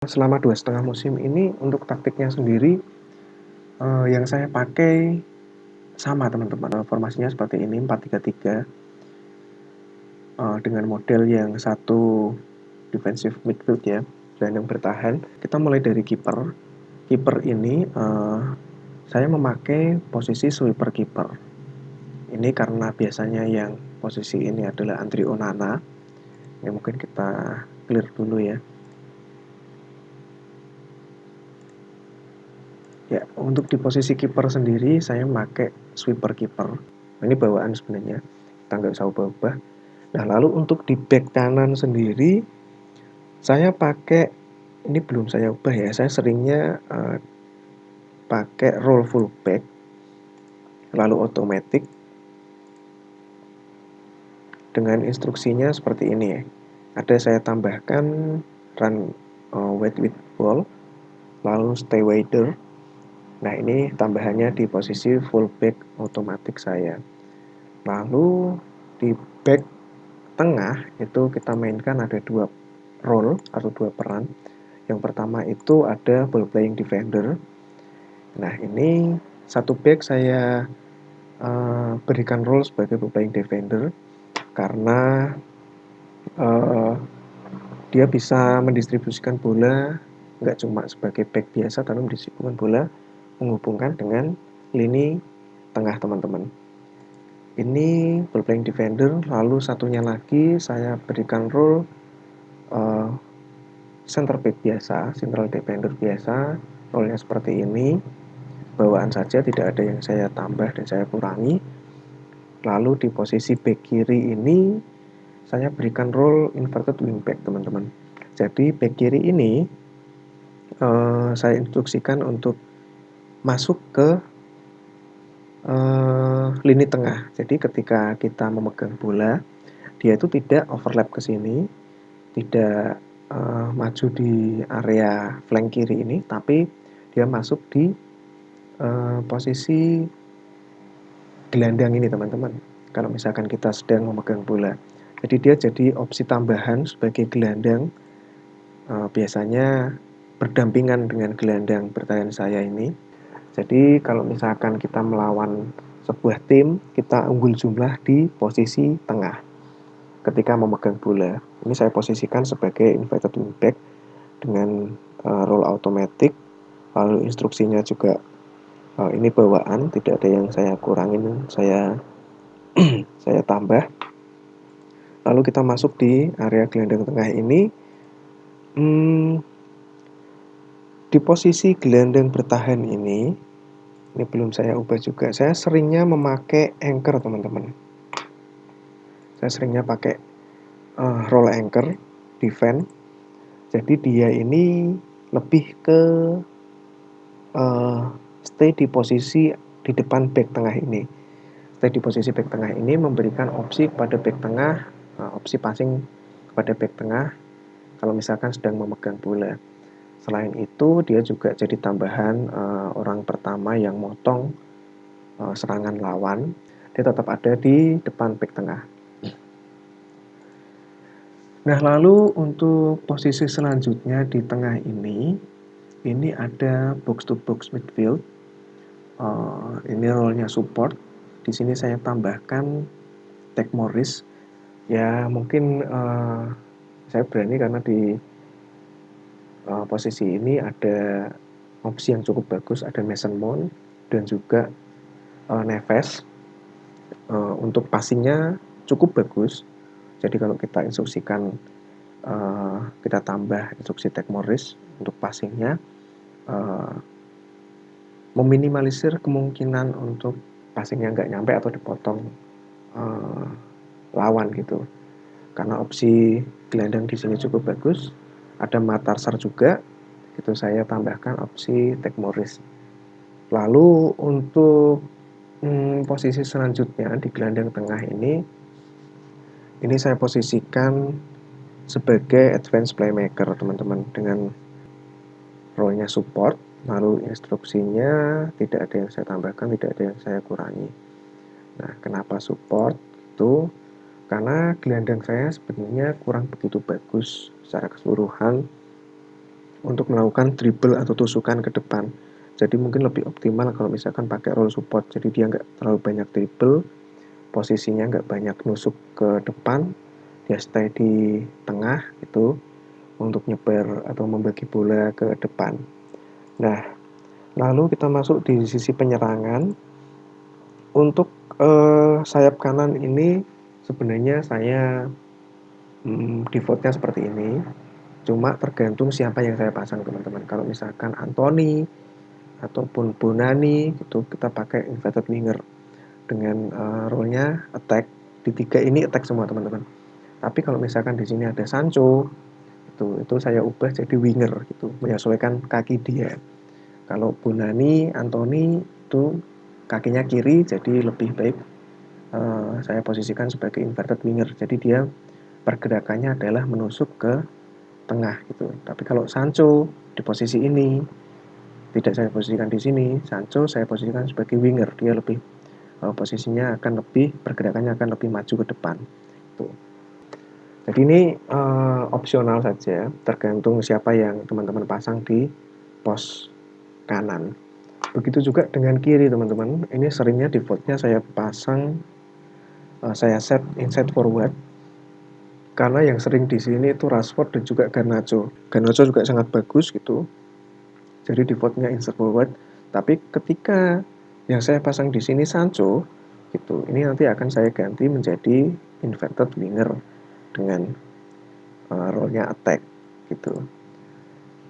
Selama 2,5 musim ini untuk taktiknya sendiri, yang saya pakai sama teman-teman, formasinya seperti ini 4-3-3, dengan model yang satu defensive midfield ya, gelandang bertahan. Kita mulai dari kiper. Kiper ini saya memakai posisi sweeper kiper. Ini karena biasanya yang posisi ini adalah Andre Onana. Ya mungkin kita clear dulu ya. Ya, untuk di posisi kiper sendiri saya pakai sweeper kiper. Ini bawaan sebenarnya, kita nggak usah ubah-ubah. Nah, lalu untuk di back kanan sendiri saya pakai, ini belum saya ubah ya, saya seringnya pakai roll full back lalu automatic dengan instruksinya seperti ini ya. Ada saya tambahkan run wide with ball lalu stay wider. Nah, ini tambahannya di posisi full back otomatis saya. Lalu di back tengah itu kita mainkan ada dua role atau dua peran. Yang pertama itu ada ball playing defender. Nah, ini satu back saya berikan role sebagai ball playing defender karena dia bisa mendistribusikan bola nggak cuma sebagai back biasa, tapi mendistribusikan bola menghubungkan dengan lini tengah teman-teman. Ini ball playing defender, lalu satunya lagi saya berikan role center back biasa, central defender biasa, role-nya seperti ini, bawaan saja, tidak ada yang saya tambah dan saya kurangi. Lalu di posisi back kiri ini saya berikan role inverted wingback teman-teman. Jadi back kiri ini saya instruksikan untuk masuk ke lini tengah. Jadi ketika kita memegang bola, dia itu tidak overlap ke sini, tidak maju di area flank kiri ini, tapi dia masuk di posisi gelandang ini teman-teman. Kalau misalkan kita sedang memegang bola, jadi dia jadi opsi tambahan sebagai gelandang, biasanya berdampingan dengan gelandang bertahan saya ini. Jadi kalau misalkan kita melawan sebuah tim, kita unggul jumlah di posisi tengah ketika memegang bola. Ini saya posisikan sebagai inverted wingback dengan role automatic, lalu instruksinya juga ini bawaan, tidak ada yang saya kurangin, saya saya tambah. Lalu kita masuk di area gelandang tengah ini. Di posisi gelandang bertahan ini belum saya ubah juga. Saya seringnya memakai anchor teman-teman. Saya seringnya pakai roll anchor, defense. Jadi dia ini lebih ke stay di posisi di depan back tengah ini. Stay di posisi back tengah ini memberikan opsi kepada back tengah, opsi passing kepada back tengah kalau misalkan sedang memegang bola. Selain itu, dia juga jadi tambahan orang pertama yang motong serangan lawan. Dia tetap ada di depan back tengah. Nah, lalu untuk posisi selanjutnya di tengah ini ada box to box midfield. Ini role-nya support. Di sini saya tambahkan Tech Morris. Ya, mungkin saya berani karena di posisi ini ada opsi yang cukup bagus, ada Mason Mount dan juga Neves. Untuk passingnya cukup bagus. Jadi kalau kita instruksikan, kita tambah instruksi Tech Morris untuk passingnya, meminimalisir kemungkinan untuk passingnya nggak nyampe atau dipotong lawan gitu. Karena opsi gelandang di sini cukup bagus, ada Matarsar juga, itu saya tambahkan opsi Tech Morris. Lalu untuk posisi selanjutnya di gelandang tengah ini saya posisikan sebagai advanced playmaker teman-teman dengan role-nya support. Lalu instruksinya tidak ada yang saya tambahkan, tidak ada yang saya kurangi. Nah, kenapa support? Itu karena gelandang saya sebenarnya kurang begitu bagus secara keseluruhan. untuk melakukan dribble atau tusukan ke depan. Jadi mungkin lebih optimal kalau misalkan pakai roll support. Jadi dia nggak terlalu banyak dribble, posisinya nggak banyak nusuk ke depan, dia stay di tengah itu untuk nyebar atau membagi bola ke depan. Nah, lalu kita masuk di sisi penyerangan. Untuk sayap kanan ini sebenarnya saya defaultnya seperti ini. Cuma tergantung siapa yang saya pasang teman-teman. Kalau misalkan Anthony ataupun Bonani gitu kita pakai inverted winger dengan role-nya attack. Di tiga ini attack semua teman-teman. Tapi kalau misalkan di sini ada Sancho itu saya ubah jadi winger gitu, menyesuaikan kaki dia. Kalau Bonani, Anthony itu kakinya kiri, jadi lebih baik saya posisikan sebagai inverted winger. Jadi dia pergerakannya adalah menusuk ke tengah gitu. Tapi kalau Sancho di posisi ini tidak saya posisikan di sini, Sancho saya posisikan sebagai winger. Dia lebih posisinya akan lebih pergerakannya akan lebih maju ke depan. Tuh. Jadi ini opsional saja, tergantung siapa yang teman-teman pasang di pos kanan. Begitu juga dengan kiri teman-teman. Ini seringnya defaultnya saya pasang, saya set inside forward. Karena yang sering di sini itu Rashford dan juga Garnacho. Garnacho juga sangat bagus gitu. Jadi defaultnya inside forward. Tapi ketika yang saya pasang di sini Sancho, gitu, ini nanti akan saya ganti menjadi inverted winger dengan role-nya attack gitu.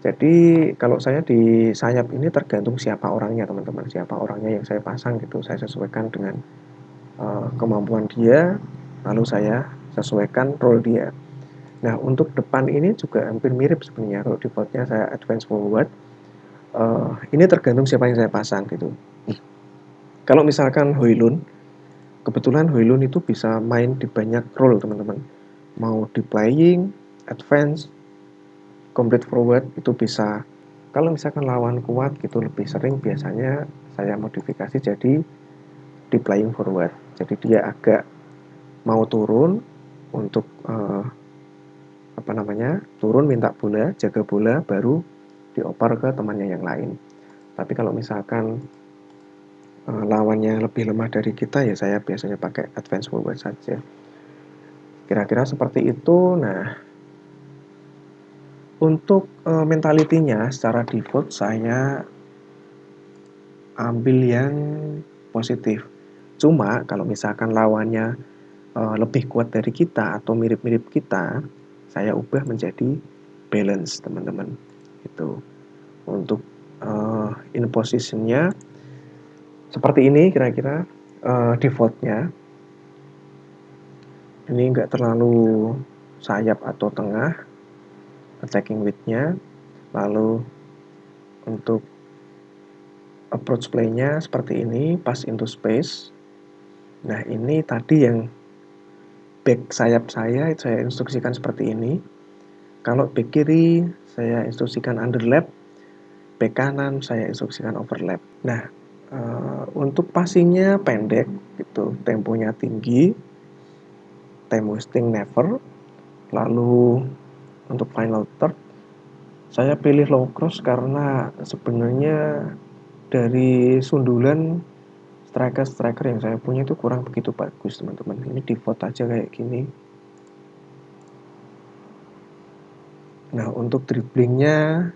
Jadi kalau saya di sayap ini tergantung siapa orangnya teman-teman, siapa orangnya yang saya pasang gitu, saya sesuaikan dengan kemampuan dia, lalu saya sesuaikan role dia. Nah untuk depan ini juga hampir mirip sebenarnya, kalau defaultnya saya advance forward, ini tergantung siapa yang saya pasang gitu. Kalau misalkan Højlund, kebetulan Højlund itu bisa main di banyak role teman-teman, mau di playing, advance, complete forward itu bisa. Kalau misalkan lawan kuat gitu lebih sering biasanya saya modifikasi jadi di playing forward. Jadi dia agak mau turun untuk turun minta bola, jaga bola baru dioper ke temannya yang lain. Tapi kalau misalkan lawannya lebih lemah dari kita ya saya biasanya pakai advance forward saja. Kira-kira seperti itu. Nah, untuk mentalitinya secara default saya ambil yang positif. Cuma kalau misalkan lawannya lebih kuat dari kita atau mirip-mirip kita, saya ubah menjadi balance teman-teman. Itu untuk in positionnya seperti ini kira-kira defaultnya. Ini nggak terlalu sayap atau tengah, attacking width-nya. Lalu untuk approach play-nya seperti ini, pass into space. Nah ini tadi yang back sayap saya instruksikan seperti ini. Kalau back kiri saya instruksikan underlap, back kanan saya instruksikan overlap. Nah untuk passingnya pendek, gitu, temponya tinggi, time wasting never. Lalu untuk final third saya pilih low cross karena sebenarnya dari sundulan striker yang saya punya itu kurang begitu bagus teman-teman. Ini default aja kayak gini. Nah untuk dribblingnya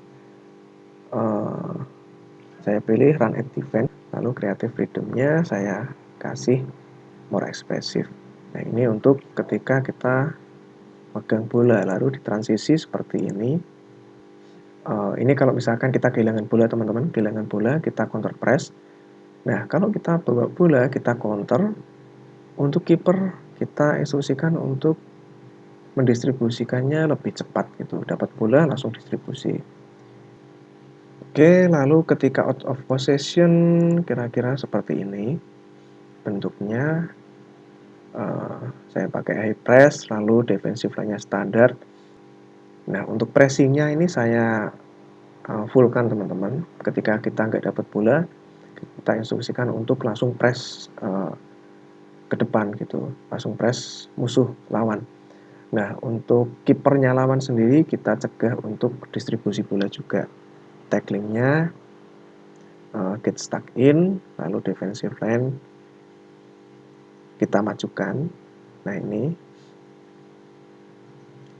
saya pilih run at defense, lalu creative freedomnya saya kasih more expressive. Nah ini untuk ketika kita megang bola lalu di transisi seperti ini. Ini kalau misalkan kita kehilangan bola teman-teman, kehilangan bola kita counter press. Nah kalau kita bawa bola kita counter, untuk kiper kita instruksikan untuk mendistribusikannya lebih cepat gitu, dapat bola langsung distribusi. Oke, lalu ketika out of possession kira-kira seperti ini bentuknya. Saya pakai high press, lalu defensive line-nya standar. Nah untuk pressingnya ini saya fullkan teman-teman. Ketika kita nggak dapat bola, kita instruksikan untuk langsung press ke depan gitu, langsung press musuh lawan. Nah, untuk kipernya lawan sendiri kita cegah untuk distribusi bola juga. Tacklingnya get stuck in, lalu defensive line kita majukan. Nah ini,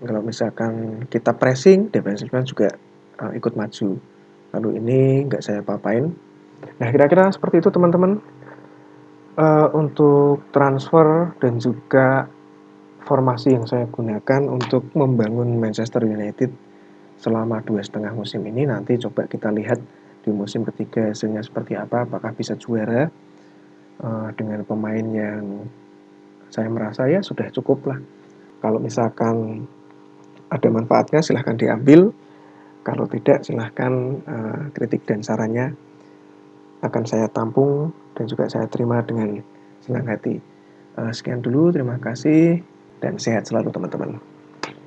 kalau misalkan kita pressing, defensive line juga ikut maju. Lalu ini nggak saya papain. Nah kira-kira seperti itu teman-teman. Untuk transfer dan juga formasi yang saya gunakan untuk membangun Manchester United selama 2,5 musim ini. Nanti coba kita lihat di musim ketiga hasilnya seperti apa, apakah bisa juara dengan pemain yang saya merasa ya sudah cukup lah. Kalau misalkan ada manfaatnya silahkan diambil, kalau tidak silahkan kritik dan sarannya akan saya tampung dan juga saya terima dengan senang hati. Sekian dulu, terima kasih dan sehat selalu teman-teman.